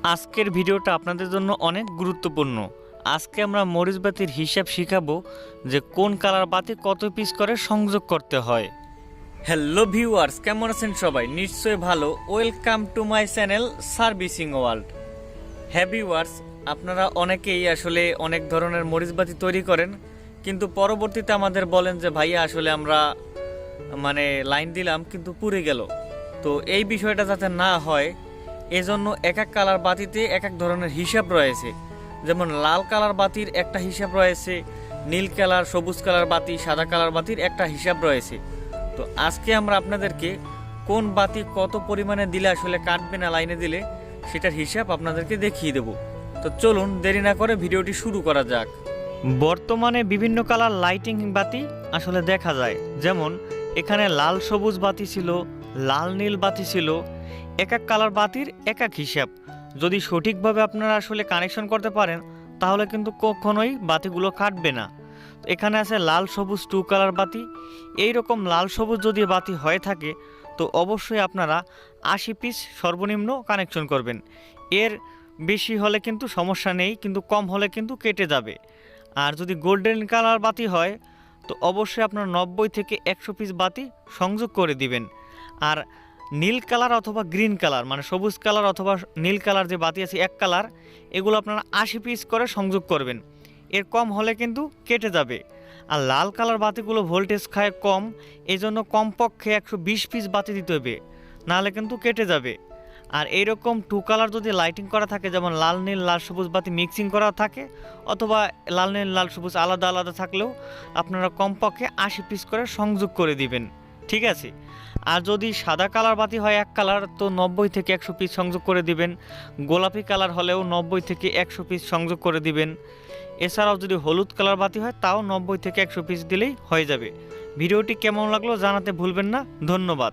আজকের ভিডিওটা আপনাদের জন্য অনেক গুরুত্বপূর্ণ। আজকে আমরা মরিচ বাতির হিসাব শিখাবো যে কোন কালার বাতি কত পিস করে সংযোগ করতে হয়। হ্যালো ভিউয়ার্স, কেমন আছেন সবাই? নিশ্চয়ই ভালো। Welcome to my channel servicing world. হ্যাঁ ভিউয়ার্স, আপনারা অনেকেই আসলে অনেক ধরনের মরিচ বাতি তৈরি করেন, কিন্তু পরবর্তীতে আমাদের বলেন যে ভাইয়া আসলে আমরা লাইন দিলাম কিন্তু পুড়ে গেল। তো এই বিষয়টা যাতে না হয় এজন্য এক এক কালার বাতিতে এক এক ধরনের হিসাব রয়েছে। যেমন লাল কালার বাতির একটা হিসাব রয়েছে, নীল কালার, সবুজ কালার বাতি, সাদা কালার বাতির একটা হিসাব রয়েছে। তো আজকে আমরা আপনাদেরকে কোন বাতি কত পরিমাণে দিলে আসলে কাটবে না লাইনে দিলে সেটার হিসাব আপনাদেরকে দেখিয়ে দেব। তো চলুন দেরি না করে ভিডিওটি শুরু করা যাক। বর্তমানে বিভিন্ন কালার লাইটিং বাতি আসলে দেখা যায়। যেমন এখানে লাল সবুজ বাতি ছিল, লাল নীল বাতি ছিল। এক এক কালার বাতির এক এক হিসাব। যদি সঠিকভাবে আপনারা আসলে কানেকশন করতে পারেন তাহলে কিন্তু কখনোই বাতিগুলো কাটবে না। এখানে আছে লাল সবুজ 2 কালার বাতি। এই রকম লাল সবুজ যদি বাতি হয়ে থাকে তো অবশ্যই আপনারা 80 পিস সর্বনিম্ন কানেকশন করবেন। এর বেশি হলে কিন্তু সমস্যা নেই, কিন্তু কম হলে কিন্তু কেটে যাবে। আর যদি গোল্ডেন কালার বাতি হয় তো অবশ্যই আপনার 90 থেকে 100 পিস বাতি সংযোগ করে দিবেন। আর নীল কালার অথবা গ্রিন কালার সবুজ কালার অথবা নীল কালার যে বাতি আছে এক কালার, এগুলো আপনারা 80 পিস করে সংযোগ করবেন। এর কম হলে কিন্তু কেটে যাবে। আর লাল কালার বাতিগুলো ভোল্টেজ খায় কম, এই জন্য কমপক্ষে 120 পিস বাতি দিতে হবে, নাহলে কিন্তু কেটে যাবে। আর এইরকম 2 কালার যদি লাইটিং করা থাকে, যেমন লাল নীল লাল সবুজ বাতি মিক্সিং করা থাকে অথবা লাল নীল লাল সবুজ আলাদা আলাদা থাকলেও আপনারা কমপক্ষে 80 পিস করে সংযোগ করে দিবেন, ঠিক আছে? আর যদি সাদা কালার বাতি হয় এক কালার তো 90 থেকে 100 পিস সংযোগ করে দিবেন। গোলাপি কালার হলেও 90 থেকে 100 পিস সংযোগ করে দিবেন। এছাড়াও যদি হলুদ কালার বাতি হয় তাও 90 থেকে 100 পিস দিলেই হয়ে যাবে। ভিডিওটি কেমন লাগলো জানাতে ভুলবেন না। ধন্যবাদ।